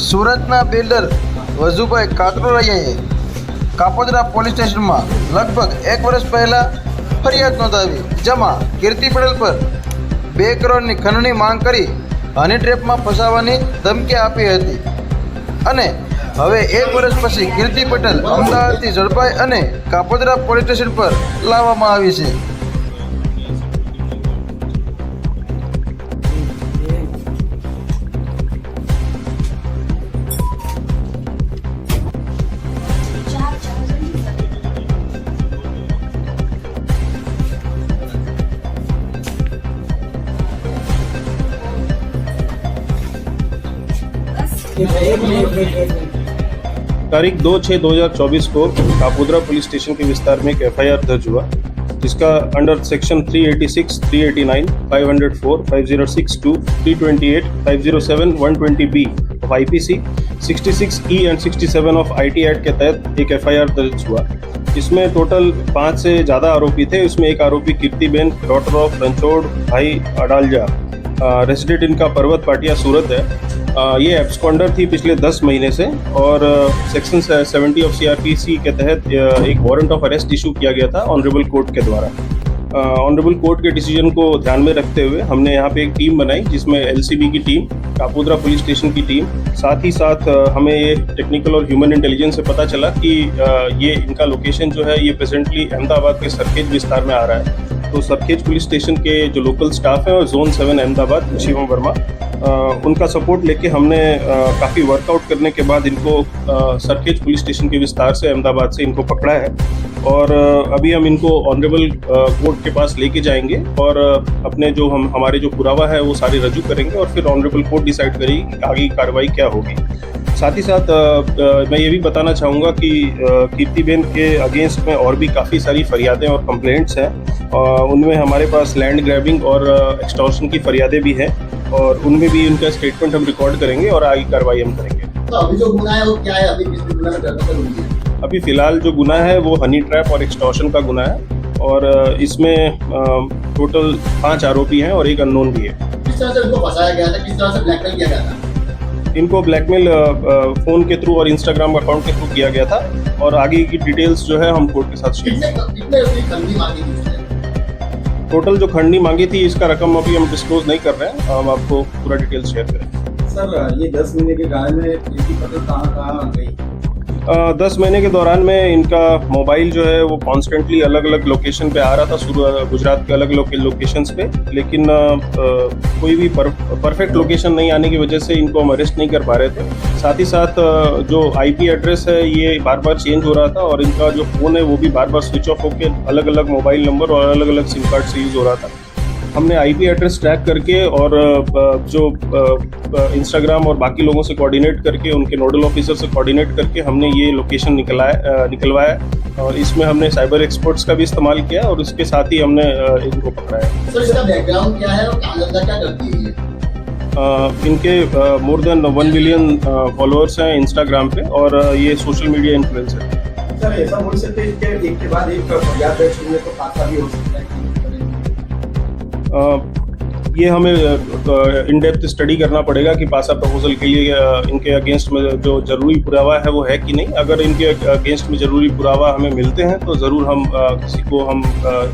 સુરતના builder Vajubhai કાતરોરિયાએ Kapodra police સ્ટેશનમાં લગભગ 1 વર્ષ પહેલાં ફરિયાદ નોંધાવી, જેમાં કીર્તિ પટેલ પર 2 કરોડની ખંડની માંગ કરી હની ટ્રેપમાં ફસાવવાની ધમકી આપી હતી અને હવે 1 વર્ષ પછી કીર્તિ પટેલ અમદાવાદથી ઝડપાઈ અને કાપોદ્રા પોલીસ સ્ટેશન પર લાવવામાં આવી છે। तारीख 2/6/2024 को कापोद्रा पुलिस स्टेशन के विस्तार में एक FIR दर्ज हुआ, जिसका under section 386, 389, 504, 5062, 328, 507, 120B of IPC, 66E and 67 of IT act के तहत एक FIR दर्ज हुआ। इसमें टोटल 5 से ज़्यादा आरोपी थे। इसमें एक आरोपी कीर्तिबेन, डॉटर ऑफ रणछोड़ भाई अडालजा, रेसिडेंट इनका पर्वत पाटिया सूरत है। ये एब्सकॉन्डर थी पिछले 10 महीने से और सेक्शन 70 ऑफ CRPC के तहत एक वारंट ऑफ अरेस्ट इशू किया गया था ऑनरेबल कोर्ट के द्वारा। ऑनरेबल कोर्ट के डिसीजन को ध्यान में रखते हुए हमने यहाँ पे एक टीम बनाई, जिसमें LCB की टीम, कापोद्रा पुलिस स्टेशन की टीम, साथ ही साथ हमें ये टेक्निकल और ह्यूमन इंटेलिजेंस से पता चला कि ये इनका लोकेशन जो है ये प्रेजेंटली अहमदाबाद के सरखेज विस्तार में आ रहा है। तो सरखेज पुलिस स्टेशन के जो लोकल स्टाफ हैं और जोन 7 अहमदाबाद शिवम वर्मा, उनका सपोर्ट लेके हमने काफ़ी वर्कआउट करने के बाद इनको सरखेज पुलिस स्टेशन के विस्तार से अहमदाबाद से इनको पकड़ा है और अभी हम इनको ऑनरेबल कोर्ट के पास लेके जाएंगे और अपने जो हमारे जो पुरावा है वो सारे रजू करेंगे और फिर ऑनरेबल कोर्ट डिसाइड करेगी कि आगे की कार्रवाई क्या होगी। साथ ही साथ मैं ये भी बताना चाहूँगा कि कीर्तिबेन के अगेंस्ट में और भी काफ़ी सारी फरियादें और कंप्लेंट्स हैं। उनमें हमारे पास लैंड ग्रैबिंग और एक्सटॉर्शन की फरियादें भी हैं और उनमें भी उनका स्टेटमेंट हम रिकॉर्ड करेंगे और आगे कार्रवाई हम करेंगे। तो अभी जो गुनाह है वो क्या है? अभी किस गुनाह में धरपकड़ हुई है? अभी फ़िलहाल जो गुनाह है वो हनी ट्रैप और एक्सटॉर्शन का गुनाह है और इसमें टोटल 5 आरोपी हैं और एक अननोन भी है। किस तरह से इनको फंसाया गया था? किस तरह से ब्लैकमेल किया गया था? इनको ब्लैकमेल फ़ोन के थ्रू और इंस्टाग्राम अकाउंट के थ्रू किया गया था और आगे की डिटेल्स जो है हम कोर्ट के साथ शेयर करेंगे। कितने उसकी खंडनी मांगी थी उसने? टोटल जो खंडनी मांगी थी इसका रकम अभी हम डिस्क्लोज नहीं कर रहे हैं, हम आपको पूरा डिटेल्स शेयर करेंगे। सर, ये 10 महीने के गाय में कीर्ति पटेल कहाँ गई? 10 महीने के दौरान में इनका मोबाइल जो है वो कॉन्स्टेंटली अलग अलग लोकेशन पे आ रहा था, गुजरात के अलग अलग लोकेशंस पे, लेकिन कोई भी परफेक्ट लोकेशन नहीं आने की वजह से इनको हम अरेस्ट नहीं कर पा रहे थे। साथ ही साथ जो IP एड्रेस है ये बार बार चेंज हो रहा था और इनका जो फ़ोन है वो भी बार बार स्विच ऑफ होकर अलग अलग मोबाइल नंबर और अलग अलग सिम कार्ड से यूज़ हो रहा था। हमने IP एड्रेस ट्रैक करके और जो इंस्टाग्राम और बाकी लोगों से कोऑर्डिनेट करके, उनके नोडल ऑफिसर से कोऑर्डिनेट करके हमने ये लोकेशन निकलवाया और इसमें हमने साइबर एक्सपर्ट्स का भी इस्तेमाल किया और उसके साथ ही हमने इनको पकड़ा है। सर, इसका बैकग्राउंड क्या है और काम धंधा क्या करती है? इनके मोर देन 1 मिलियन फॉलोअर्स हैं इंस्टाग्राम पे और ये सोशल मीडिया इन्फ्लुएंसर है। सर, ऐसा बोल सकते हैं कि एक के बाद एक फरियाद दर्ज हुई है तो फांसा भी हो सकता है? ये हमें इन डेप्थ स्टडी करना पड़ेगा कि पासा प्रपोजल के लिए इनके अगेंस्ट में जो ज़रूरी पुरावा है वो है कि नहीं। अगर इनके अगेंस्ट में ज़रूरी पुरावा हमें मिलते हैं तो ज़रूर हम किसी को हम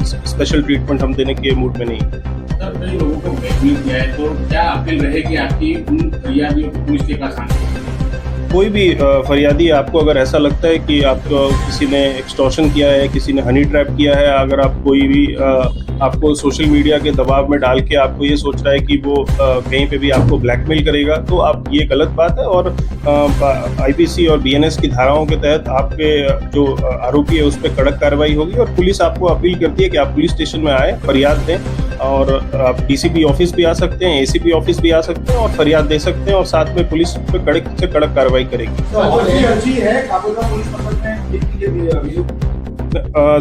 स्पेशल ट्रीटमेंट हम देने के मूड में नहीं। सर, कई लोगों को ब्लैकमेल किया है, तो क्या अपील रहेगी आपकी उन फरियादियों को पुलिस के पास आने? कोई भी फरियादी, आपको अगर ऐसा लगता है कि आपको किसी ने एक्सटॉर्शन किया है, किसी ने हनी ट्रैप किया है, अगर आप कोई भी आपको सोशल मीडिया के दबाव में डाल के आपको ये सोच रहा है कि वो कहीं पे भी आपको ब्लैकमेल करेगा, तो आप ये गलत बात है और IPC और BNS की धाराओं के तहत आप पे जो आरोपी है उस पर कड़क कार्रवाई होगी और पुलिस आपको अपील करती है कि आप पुलिस स्टेशन में आए, फरियाद दें और आप DCP ऑफिस भी आ सकते हैं, ACP ऑफिस भी आ सकते हैं और फरियाद दे सकते हैं और साथ में पुलिस पे कड़क से कड़क कार्रवाई करेगी।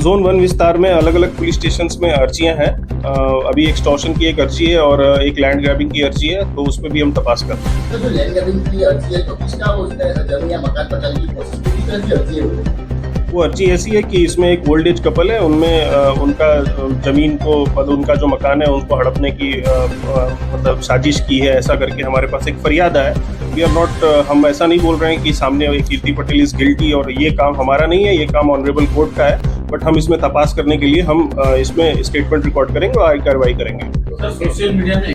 जोन 1 विस्तार में अलग अलग पुलिस स्टेशंस में अर्जियां हैं। अभी एक्सटॉर्शन की एक अर्जी है और एक लैंड ग्रैबिंग की अर्जी है, तो उस पर भी हम तपास करते हैं। तो जो लैंड ग्रैबिंग की अर्जी है तो किसका वो जमीन या मकान पर जाने की कोशिश की तरह की अर्जी है? वो अर्जी ऐसी है कि इसमें एक ओल्ड एज कपल है, उनमें उनका ज़मीन को, उनका जो मकान है उनको हड़पने की मतलब साजिश की है, ऐसा करके हमारे पास एक फरियाद आया वी आर नॉट, हम ऐसा नहीं बोल रहे हैं कि सामने कीर्ति पटेल इज गिल्टी और ये काम हमारा नहीं है, ये काम ऑनरेबल कोर्ट का है, बट हम इसमें तपास करने के लिए हम इसमें स्टेटमेंट रिकॉर्ड करेंगे और कार्रवाई करेंगे। सर सोशल मीडिया में